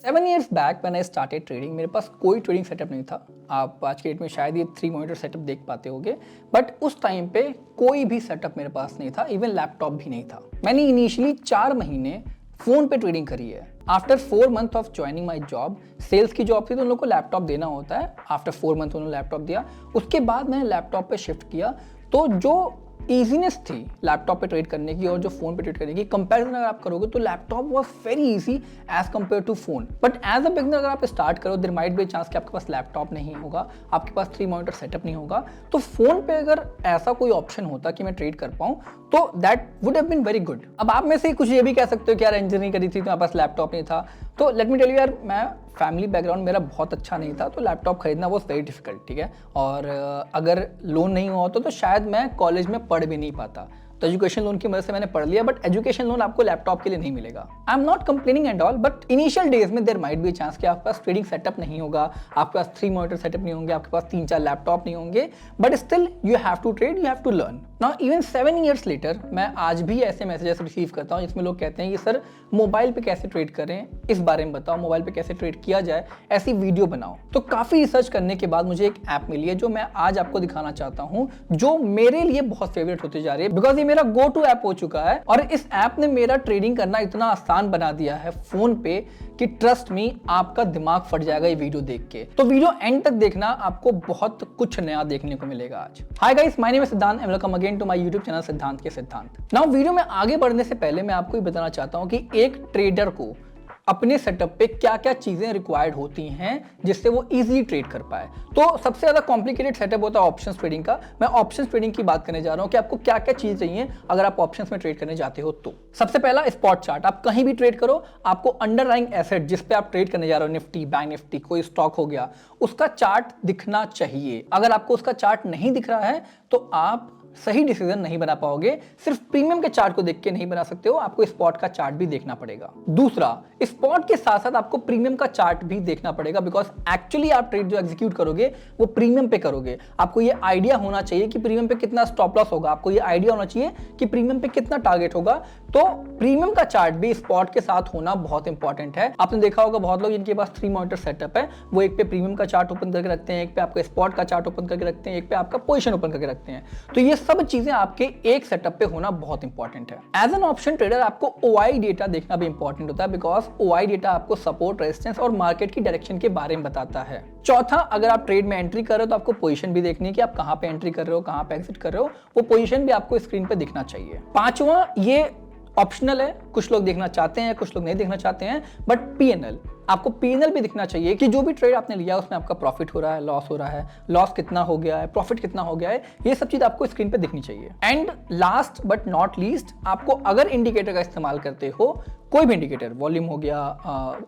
7 years back when I started trading, मेरे पास कोई trading setup नहीं था। आप आज के डेट में शायद ये 3 मॉनिटर सेटअप देख पाते होगे, बट उस टाइम पे कोई भी सेटअप मेरे पास नहीं था, इवन लैपटॉप भी नहीं था। मैंने इनिशियली 4 महीने फोन पे ट्रेडिंग करी है। After 4 month of joining my job, sales की जॉब थी तो उन लोग को लैपटॉप देना होता है। आफ्टर 4 मंथ उन्होंने लैपटॉप दिया, उसके बाद मैंने लैपटॉप पे शिफ्ट किया। तो जो ईजीनेस थी लैपटॉप पे ट्रेड करने की और जो फोन पे ट्रेड करने की कंपैरिजन अगर आप करोगे तो laptop was very easy as compare to phone. But as a beginner अगर आप स्टार्ट करो, देयर माइट बी चांस कि आपके पास लैपटॉप नहीं होगा, आपके पास 3 मॉनिटर सेटअप नहीं होगा। तो फोन पे अगर ऐसा कोई ऑप्शन होता कि मैं ट्रेड कर पाऊं तो that would have been very good. अब आप में से कुछ ये भी कह सकते हो कि यार इंजीनियरिंग करी थी तो मेरे पास लैपटॉप नहीं था। तो लेट मी टेल यू यार, मैं फैमिली बैकग्राउंड मेरा बहुत अच्छा नहीं था, तो लैपटॉप खरीदना वॉज वेरी डिफिकल्ट, ठीक है। और अगर लोन नहीं हुआ तो शायद मैं कॉलेज में पढ़ भी नहीं पाता। तो एजुकेशन लोन की मदद से मैंने पढ़ लिया, बट एजुकेशन लोन आपको लैपटॉप के लिए नहीं मिलेगा। आई am not complaining and all, but initial days में देयर माइट बी चांस कि आपके पास ट्रेडिंग सेटअप नहीं होगा, आपके पास 3 मॉनिटर सेटअप नहीं होंगे, आपके पास 3-4 लैपटॉप नहीं होंगे, but still you have to trade, you have to learn. Now even 7 years later मैं आज भी ऐसे मैसेजेस रिसीव करता हूँ जिसमें लोग कहते हैं कि सर मोबाइल पे कैसे ट्रेड करें, इस बारे में बताओ, मोबाइल पे कैसे ट्रेड किया जाए, ऐसी वीडियो बनाओ। तो काफ़ी रिसर्च करने के बाद मुझे एक ऐप मिली है जो मैं आज आपको दिखाना चाहता हूँ, जो मेरे लिए बहुत फेवरेट होती जा रही है, बिकॉज ये मेरा गो टू ऐप हो चुका है। और इस ऐप ने मेरा ट्रेडिंग करना इतना आसान बना दिया है फोन पे कि ट्रस्ट मी, आपका दिमाग फट जाएगा ये वीडियो देख के। तो वीडियो एंड तक देखना, आपको बहुत कुछ नया देखने को मिलेगा आज। Hi guys, my name is Siddhant and welcome again to my YouTube channel Siddhant के सिद्धांत। नाउ वीडियो में आगे बढ़ने से पहले मैं आपको ये बताना चाहता हूं कि एक ट्रेडर को अपने सेटअप पे क्या क्या चीजें रिक्वायर्ड होती हैं जिससे वो इजीली ट्रेड कर पाए। तो सबसे ज्यादा कॉम्प्लिकेटेड सेटअप होता है ऑप्शंस ट्रेडिंग का। मैं ऑप्शंस ट्रेडिंग की बात करने जा रहा हूं कि आपको क्या क्या चीज चाहिए अगर आप ऑप्शंस में ट्रेड करने जाते हो। तो सबसे पहला स्पॉट चार्ट। आप कहीं भी ट्रेड करो, आपको अंडरलाइंग एसेट जिस पे आप ट्रेड करने जा रहे हो, निफ्टी, बैंक निफ्टी, कोई स्टॉक हो गया, उसका चार्ट दिखना चाहिए। अगर आपको उसका चार्ट नहीं दिख रहा है तो आप सही डिसीजन नहीं बना पाओगे। सिर्फ प्रीमियम के चार्ट को देख के नहीं बना सकते हो, आपको स्पॉट का चार्ट भी देखना पड़ेगा। दूसरा, स्पॉट के साथ साथ आपको प्रीमियम का चार्ट भी देखना पड़ेगा, बिकॉज एक्चुअली आप ट्रेड जो एग्जीक्यूट करोगे वो प्रीमियम पे करोगे। आपको ये आइडिया होना चाहिए कि प्रीमियम पे कितना स्टॉप लॉस होगा, आपको ये आइडिया होना चाहिए कि प्रीमियम पे कितना टारगेट होगा। तो प्रीमियम का चार्ट भी स्पॉट के साथ होना बहुत इंपॉर्टेंट है। आपने देखा होगा बहुत लोग जिनके पास 3 मॉनिटर सेटअप है, वो एक पे प्रीमियम का चार्ट ओपन करके रखते हैं, एक पे आपका स्पॉट का चार्ट ओपन करके रखते हैं, एक पे आपका पोजीशन ओपन करके रखते हैं। तो ये सब चीजें आपके एक सेटअप पे होना बहुत इंपॉर्टेंट है। एज एन ऑप्शन ट्रेडर आपको ओआई डेटा देखना भी इंपॉर्टेंट होता है, बिकॉज ओआई डेटा आपको सपोर्ट, रेजिस्टेंस और मार्केट की डायरेक्शन के बारे में बताता है। चौथा, अगर आप ट्रेड में एंट्री कर रहे हो तो आपको पोजीशन भी देखनी है कि आप कहां पे एंट्री कर रहे हो, कहां पे एग्जिट कर रहे हो, वो पोजीशन भी आपको स्क्रीन पे दिखना चाहिए। पांचवा, ये ऑप्शनल है, कुछ लोग देखना चाहते हैं, कुछ लोग नहीं देखना चाहते हैं, बट पीएनएल, आपको पीएनएल भी दिखना चाहिए कि जो भी ट्रेड आपने लिया उसमें आपका प्रॉफिट हो रहा है, लॉस हो रहा है, लॉस कितना हो गया है, प्रॉफिट कितना हो गया है, ये सब चीज आपको स्क्रीन पे दिखनी चाहिए। And last but not least, आपको अगर इंडिकेटर का इस्तेमाल करते हो, कोई भी इंडिकेटर, वॉल्यूम हो गया,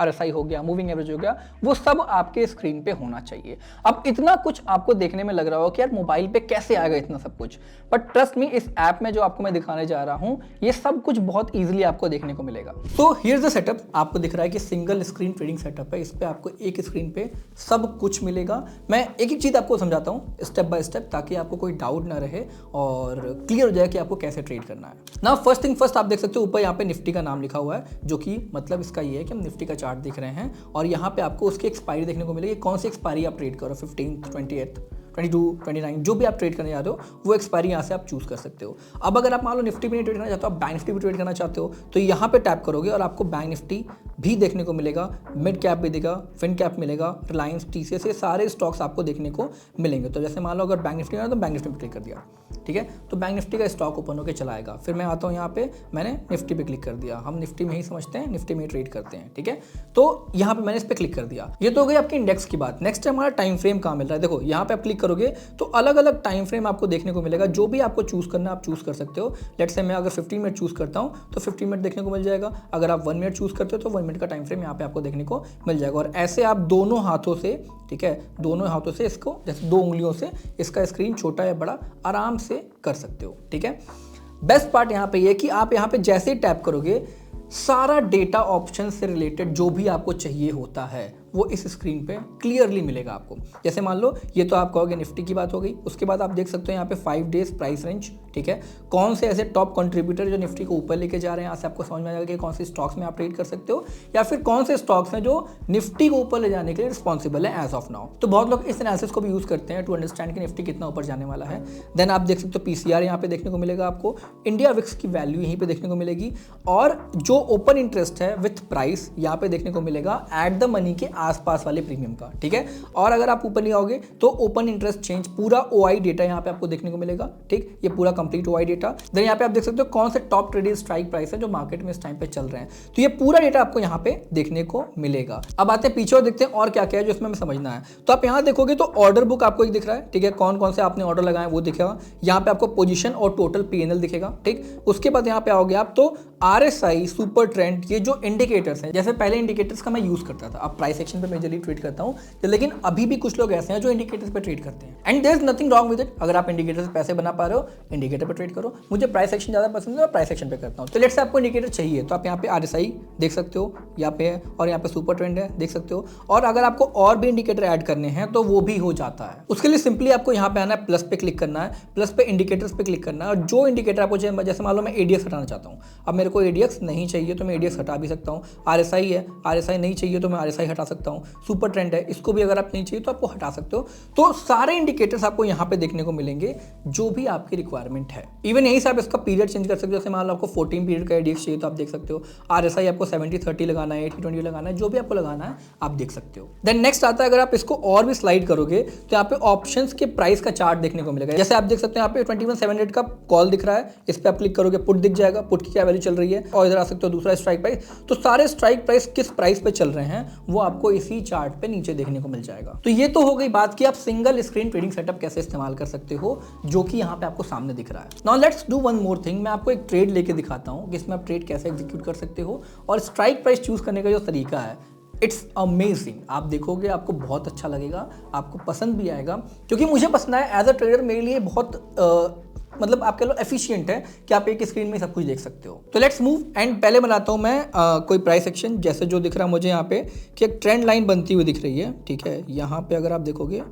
आरएसआई हो गया, मूविंग एवरेज हो गया, वो सब आपके स्क्रीन पे होना चाहिए। अब इतना कुछ आपको देखने में लग रहा हो कि यार मोबाइल पे कैसे आएगा इतना सब कुछ, बट ट्रस्ट मी, इस ऐप में जो आपको मैं दिखाने जा रहा हूं, ये सब कुछ बहुत इजीली आपको देखने को मिलेगा। So here's the setup. आपको दिख रहा है कि सिंगल स्क्रीन ट्रेडिंग सेटअप है, इस पे आपको एक स्क्रीन पे सब कुछ मिलेगा। मैं एक एक चीज आपको समझाता हूँ स्टेप बाय स्टेप, ताकि आपको कोई डाउट ना रहे और क्लियर हो जाए कि आपको कैसे ट्रेड करना है। नाउ फर्स्ट थिंग फर्स्ट, आप देख सकते हो ऊपर यहाँ पे निफ्टी का नाम लिखा हुआ है, जो कि मतलब इसका ये है कि हम निफ्टी का चार्ट देख रहे हैं और यहाँ पे आपको उसकी एक्सपायरी देखने को मिलेगी, कौन सी एक्सपायरी आप ट्रेड करो, 15th, 28th, 22, 29, जो भी आप ट्रेड करने जा रहे हो वो एक्सपायरी यहाँ से आप चूज कर सकते हो। अब अगर आप मान लो निफ्टी भी नहीं ट्रेड करना चाहते हो, आप बैंक निफ्टी भी ट्रेड करना चाहते हो, तो यहाँ पे टैप करोगे और आपको बैंक निफ्टी भी देखने को मिलेगा, मिड कैप भी देगा, फिन कैप मिलेगा, रिलायंस, टीसीएस, ये सारे स्टॉक्स आपको देखने को मिलेंगे। तो जैसे मान लो अगर बैंक निफ्टी में तो बैंक निफ्टी पे क्लिक कर दिया, ठीक है, तो बैंक निफ्टी का स्टॉक ओपन होकर चला आएगा। फिर मैं आता हूँ यहाँ पे, मैंने निफ्टी पे क्लिक कर दिया, हम निफ्टी में ही समझते हैं, निफ्टी में ही ट्रेड करते हैं, ठीक है। तो यहाँ पे मैंने इस पे क्लिक कर दिया। ये तो हो गई आपकी इंडेक्स की बात। नेक्स्ट हमारा टाइम फ्रेम कहाँ मिल रहा है, देखो यहाँ पे आप क्लिक करोगे तो अलग अलग टाइम फ्रेम आपको देखने को मिलेगा। जो भी आपको चूज करना आप चूज कर सकते हो। लेट्स से मैं अगर 15 मिनट चूज करता हूँ तो 15 मिनट देखने को मिल जाएगा। अगर आप 1 मिनट चूज करते हो तो 1 मिनट का टाइम फ्रेम यहाँ पे आपको देखने को मिल जाएगा। और ऐसे आप दोनों हाथों से, ठीक है, दोनों हाथों से इसको, जैसे 2 उंगलियों से इसका स्क्रीन छोटा या बड़ा आराम से कर सकते हो, ठीक है। बेस्ट पार्ट यहाँ पे ये कि आप यहाँ पे जैसे ही टैप करोगे, सारा डेटा ऑप्शन से रिलेटेड जो भी आपको चाहिए होता है वो इस स्क्रीन पे क्लियरली मिलेगा आपको। जैसे मान लो ये तो आप कहोगे निफ्टी की बात हो गई, उसके बाद आप देख सकते हो यहाँ पे 5 डेज प्राइस रेंज, ठीक है, कौन से ऐसे टॉप कंट्रीब्यूटर जो निफ्टी को ऊपर लेके जा रहे हैं, यहाँ से आपको समझ में आ जाएगा कि कौन से स्टॉक्स में आप ट्रेड कर सकते हो या फिर कौन से स्टॉक्स हैं जो निफ्टी को ऊपर ले जाने के लिए रिस्पॉन्सिबल है एज ऑफ नाउ। तो बहुत लोग इस एनालिसिस को भी यूज करते हैं टू अंडरस्टैंड कि निफ्टी कितना ऊपर जाने वाला है। देन आप देख सकते हो पीसीआर यहाँ पे देखने को मिलेगा आपको, इंडिया विक्स की वैल्यू यहीं पे देखने को मिलेगी, और जो ओपन इंटरेस्ट है विथ प्राइस यहाँ पे देखने को मिलेगा एट द मनी के आसपास वाले प्रीमियम का, ठीक है। और अगर आप ऊपर नहीं आओगे तो ओपन इंटरेस्ट चेंज पूरा ओआई डेटा यहाँ पे आपको देखने को मिलेगा, ठीक, ये पूरा कंप्लीट ओआई डेटा। देन यहाँ पे आप देख सकते हो कौन से टॉप ट्रेडेड स्ट्राइक प्राइस है जो मार्केट में इस टाइम पे चल रहे हैं, तो ये पूरा डेटा आपको यहाँ पे देखने को मिलेगा। अब आते हैं पीछे और देखते हैं और क्या क्या है जो इसमें हमें समझना है। तो आप यहाँ देखोगे तो ऑर्डर बुक आपको एक दिख रहा है, ठीक है, कौन कौन से आपने ऑर्डर लगाए वो दिखेगा। यहाँ पे आपको पोजीशन और टोटल पीएनएल दिखेगा, ठीक। उसके बाद यहाँ पे आओगे आप तो आरएसआई, सुपर ट्रेंड, ये जो इंडिकेटर्स हैं, जैसे पहले इंडिकेटर्स का मैं यूज करता था, अब प्राइस एक्शन पे मेजरली ट्रेड करता हूँ, लेकिन अभी भी कुछ लोग ऐसे हैं जो इंडिकेटर्स पे ट्रेड करते हैं and there is nothing wrong with it. अगर आप इंडिकेटर से पैसे बना पा रहे हो इंडिकेटर पे ट्रेड करो। मुझे प्राइस एक्शन ज्यादा पसंद है और प्राइस एक्शन पे करता हूँ। तो लेट्स से आपको इंडिकेटर चाहिए तो आप यहाँ पे आरएसआई देख सकते हो, यहाँ पे है, और यहाँ पे सुपर ट्रेंड है देख सकते हो। और अगर आपको और भी इंडिकेटर ऐड करने हैं तो वो भी हो जाता है। उसके लिए सिंपली आपको यहाँ पे आना है, प्लस पे क्लिक करना है, प्लस पे इंडिकेटर्स पे क्लिक करना है, और जो इंडिकेटर आपको चाहिए, जैसे मान लो मैं एडीएक्स हटाना चाहता हूँ, अब मेरे को एडीएक्स नहीं चाहिए तो मैं एडीएक्स हटा भी सकता हूँ। आरएसआई है, आरएसआई नहीं चाहिए तो मैं आरएसआई हटा सकता हूँ। सुपर ट्रेंड है, इसको भी अगर आप नहीं चाहिए तो आपको हटा सकते हो। तो सारे इंडिकेटर्स आपको यहाँ पे देखने को मिलेंगे जो भी आपकी रिक्वायरमेंट है। इवन यहीं से आप इसका पीरियड चेंज कर सकते हो, जैसे मान लो आपको 14 पीरियड का एडीएक्स चाहिए तो आप देख सकते हो। आरएसआई आपको 70-30 लगाना है, 80-20 लगाना है, जो भी आपको लगाना है आप देख सकते हो। देन नेक्स्ट आता है, अगर आप इसको और भी स्लाइड करोगे तो यहाँ पे ऑप्शंस के प्राइस का चार्ट देखने को मिलेगा। जैसे आप देख सकते हैं यहाँ पे 21,700 का कॉल दिख रहा है, इस पे आप क्लिक करोगे पुट दिख जाएगा, पुट की क्या वैल्यू चल रही है, और इधर आ सकते हो दूसरा स्ट्राइक प्राइस। तो सारे स्ट्राइक प्राइस किस प्राइस पे चल रहे हैं वो आपको इसी चार्ट पे नीचे देखने को मिल जाएगा। तो ये तो हो गई बात कि आप सिंगल स्क्रीन ट्रेडिंग सेटअप कैसे इस्तेमाल कर सकते हो, जो कि यहाँ पे आपको सामने दिख रहा है। Now let's do one more thing, मैं आपको एक ट्रेड लेके दिखाता हूँ कि इसमें आप ट्रेड कैसे एग्जीक्यूट कर सकते हो, और स्ट्राइक प्राइस चूज करने का जो तरीका है इट्स अमेजिंग। आप देखोगे आपको बहुत अच्छा लगेगा, आपको पसंद भी आएगा, क्योंकि मुझे पसंद है एज अ ट्रेडर। मेरे लिए बहुत मतलब आप कह लो एफिशिएंट है कि आप एक स्क्रीन में सब कुछ देख सकते हो। तो लेट्स मूव एंड पहले बनाता हूं मैं कोई प्राइस एक्शन, जैसे जो दिख रहा है मुझे यहाँ पे कि एक ट्रेंड लाइन बनती हुई दिख रही है, ठीक है। यहाँ पे अगर आप देखोगे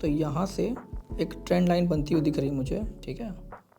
तो यहाँ से एक ट्रेंड लाइन बनती हुई दिख रही है मुझे, ठीक है।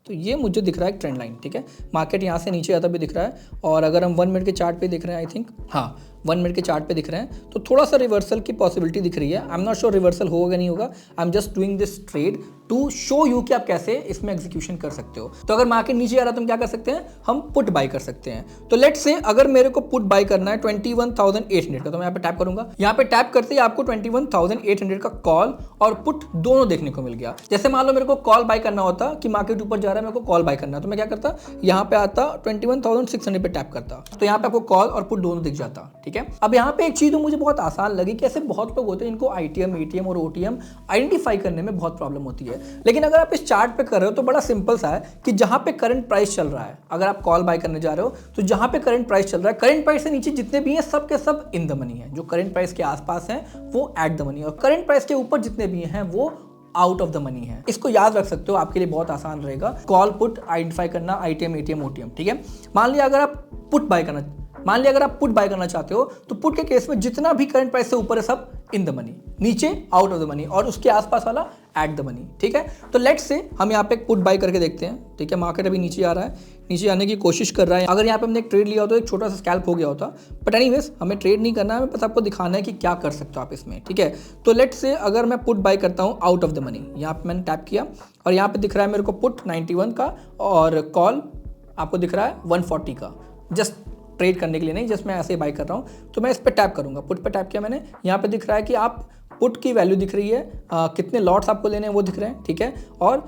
तो ये मुझे दिख रहा है एक ट्रेंड लाइन, ठीक है। मार्केट यहाँ से नीचे आता भी दिख रहा है, और अगर हम 1 मिनट के चार्ट पे दिख रहे हैं, आई थिंक हाँ 1 मिनट के चार्ट पे दिख रहे हैं, तो थोड़ा सा रिवर्सल की पॉसिबिलिटी दिख रही है। I am not sure reversal होगा नहीं होगा। I am just doing this trade to show you कि आप कैसे इसमें एग्जीक्यूशन कर सकते हो। तो अगर मार्केट नीचे आ रहा है तो हम क्या कर सकते हैं, हम पुट बाय कर सकते हैं। तो लेट्स से अगर मेरे को पुट बाय करना है 21,800 का, तो मैं यहाँ पे टैप करूंगा। यहाँ पे टैप करते ही आपको 21,800 का कॉल और पुट दोनों देखने को मिल गया। जैसे मान लो मेरे को कॉल बाय करना होता कि मार्केट ऊपर जा रहा है, मेरे को कॉल बाय करना है, तो मैं क्या करता, यहाँ पे आता 21,600 पे टैप करता, तो यहाँ पे आपको कॉल और पुट दोनों दिख जाता, ठीक है। अब यहाँ पे एक चीज मुझे बहुत आसान लगी कि ऐसे बहुत लोग होते हैं इनको आईटीएम, एटीएम और ओटीएम आइडेंटिफाई करने में बहुत प्रॉब्लम होती है। लेकिन अगर आप इस चार्ट पे कर रहे हो तो बड़ा सिंपल सा है कि जहां पे करंट प्राइस चल रहा है, अगर आप कॉल बाय करने जा रहे हो तो जहां पे करंट प्राइस चल रहा है, करंट प्राइस से नीचे जितने भी हैं सब के सब इन द मनी है। जो करंट प्राइस के आसपास हैं वो एट द मनी, और करंट प्राइस के ऊपर जितने भी हैं वो आउट ऑफ द मनी है। इसको याद रख सकते हो, आपके लिए बहुत आसान रहेगा कॉल पुट आइडेंटिफाई करना, आईटीएम, एटीएम, ओटीएम, ठीक है। मान लिया अगर आप पुट बाय करना चाहते हो तो पुट के केस में जितना भी करंट प्राइस से ऊपर है सब इन द मनी, नीचे आउट ऑफ द मनी, और उसके आसपास वाला एट द मनी, ठीक है। तो लेट्स से हम यहाँ पे एक पुट बाय करके देखते हैं, ठीक है। मार्केट अभी नीचे आ रहा है, नीचे आने की कोशिश कर रहा है। अगर यहाँ पे हमने एक ट्रेड लिया होता तो एक छोटा सा स्कैल्प हो गया होता, बट एनीवेज हमें ट्रेड नहीं करना है, हमें बस आपको दिखाना है कि क्या कर सकते हो आप इसमें, ठीक है। तो लेट्स से अगर मैं पुट बाय करता हूँ आउट ऑफ द मनी, यहाँ पे मैंने टैप किया और यहाँ पे दिख रहा है मेरे को पुट 91 का और कॉल आपको दिख रहा है 140 का। जस्ट ट्रेड करने के लिए नहीं, जस्ट मैं ऐसे ही बाय कर रहा हूँ, तो मैं इस पर टैप करूंगा, पुट पे टैप किया मैंने। यहाँ पे दिख रहा है कि आप पुट की वैल्यू दिख रही है, कितने लॉट्स आपको लेने हैं वो दिख रहे हैं, ठीक है। और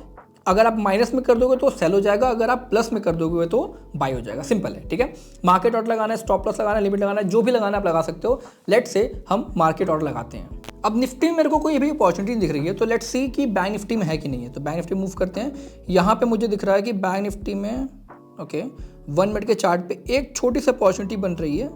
अगर आप माइनस में कर दोगे तो सेल हो जाएगा, अगर आप प्लस में कर दोगे तो बाय हो जाएगा। सिंपल है, ठीक है। मार्केट ऑर्डर लगाना है, स्टॉप लॉस लगाना है, लिमिट लगाना है, जो भी लगाना है आप लगा सकते हो। लेट्स से हम मार्केट ऑर्डर लगाते हैं। अब निफ्टी में मेरे को कोई भी अपॉर्चुनिटी दिख रही है, तो लेट्स सी कि बैंक निफ्टी में है कि नहीं है। तो बैंक निफ्टी मूव करते हैं। यहाँ पे मुझे दिख रहा है कि बैंक निफ्टी में ओके 1 मिनट के चार्ट पे एक छोटी सी अपॉर्चुनिटी बन रही है।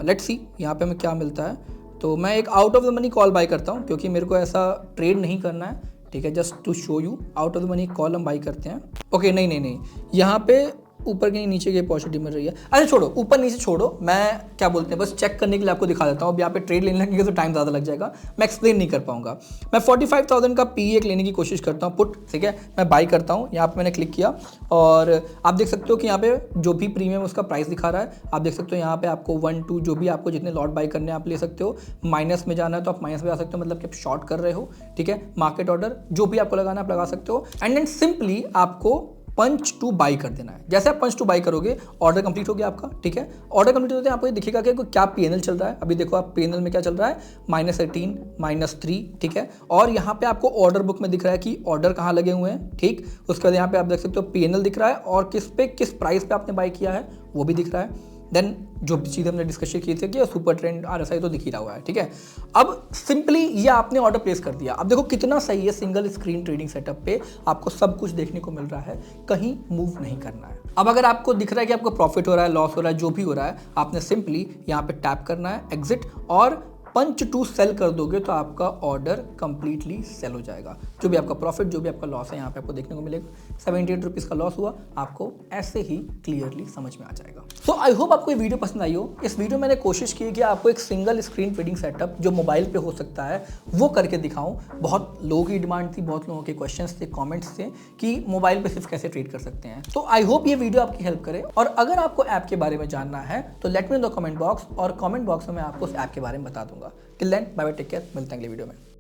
लेट्स सी यहाँ पे हमें क्या मिलता है। तो मैं एक out of the money call buy करता हूँ, क्योंकि मेरे को ऐसा ट्रेड नहीं करना है, ठीक है। Just to show you out of the money call हम बाई करते हैं। ओके नहीं, यहाँ पे ऊपर की नहीं नीचे की अपॉर्चुनिटी मिल रही है। अच्छा छोड़ो, ऊपर नीचे छोड़ो, मैं क्या बोलते हैं बस चेक करने के लिए आपको दिखा देता हूँ। अब यहाँ पे ट्रेड लेने लगेंगे तो टाइम ज़्यादा लग जाएगा, मैं एक्सप्लेन नहीं कर पाऊंगा। मैं 45,000 का PE एक लेने की कोशिश करता हूँ पुट, ठीक है। मैं बाई करता हूँ, यहाँ पे मैंने क्लिक किया और आप देख सकते हो कि यहाँ पे जो भी प्रीमियम उसका प्राइस दिखा रहा है। आप देख सकते हो यहाँ पे आपको 1 2 जो भी आपको जितने लॉट बाई करने आप ले सकते हो। माइनस में जाना है तो आप माइनस में जा सकते हो, मतलब कि आप शॉर्ट कर रहे हो, ठीक है। मार्केट ऑर्डर जो भी आपको लगाना आप लगा सकते हो एंड देन सिंपली आपको पंच टू बाई कर देना है। जैसे आप पंच टू बाई करोगे ऑर्डर कंप्लीट हो गया आपका, ठीक है। ऑर्डर कंप्लीट होते हैं आपको ये दिखेगा कि क्या PNL चल रहा है। अभी देखो आप PNL में क्या चल रहा है, -18 -3, ठीक है। और यहाँ पे आपको ऑर्डर बुक में दिख रहा है कि ऑर्डर कहाँ लगे हुए हैं, ठीक। उसके बाद यहाँ पे आप देख सकते हो PNL दिख रहा है और किस प्राइस पे आपने बाई किया है वो भी दिख रहा है। देन जो चीज़ हमने डिस्कशन की थी कि सुपर ट्रेंड RSI तो दिख ही रहा हुआ है, ठीक है। अब सिंपली ये आपने ऑर्डर प्लेस कर दिया। अब देखो कितना सही है, सिंगल स्क्रीन ट्रेडिंग सेटअप पे आपको सब कुछ देखने को मिल रहा है, कहीं मूव नहीं करना है। अब अगर आपको दिख रहा है कि आपको प्रॉफिट हो रहा है, लॉस हो रहा है, जो भी हो रहा है, आपने सिंपली यहाँ पे टैप करना है एग्जिट और पंच टू सेल कर दोगे तो आपका ऑर्डर कंप्लीटली सेल हो जाएगा। जो भी आपका प्रॉफिट, जो भी आपका लॉस है यहाँ पे आपको देखने को मिलेगा। 78 रुपीज़ का लॉस हुआ, आपको ऐसे ही क्लियरली समझ में आ जाएगा। सो आई होप आपको ये वीडियो पसंद आई हो। इस वीडियो में मैंने कोशिश की कि आपको एक सिंगल स्क्रीन ट्रेडिंग सेटअप जो मोबाइल पे हो सकता है वो करके दिखाऊं। बहुत लोगों की डिमांड थी, बहुत लोगों के क्वेश्चंस थे, कमेंट्स थे कि मोबाइल पे सिर्फ कैसे ट्रेड कर सकते हैं। तो आई होप ये वीडियो आपकी हेल्प करे। और अगर आपको ऐप के बारे में जानना है तो let me know the comment box, और कमेंट बॉक्स में मैं आपको उस ऐप के बारे में बता दूंगा। Till then bye bye, take care, मिलते हैं अगले वीडियो में।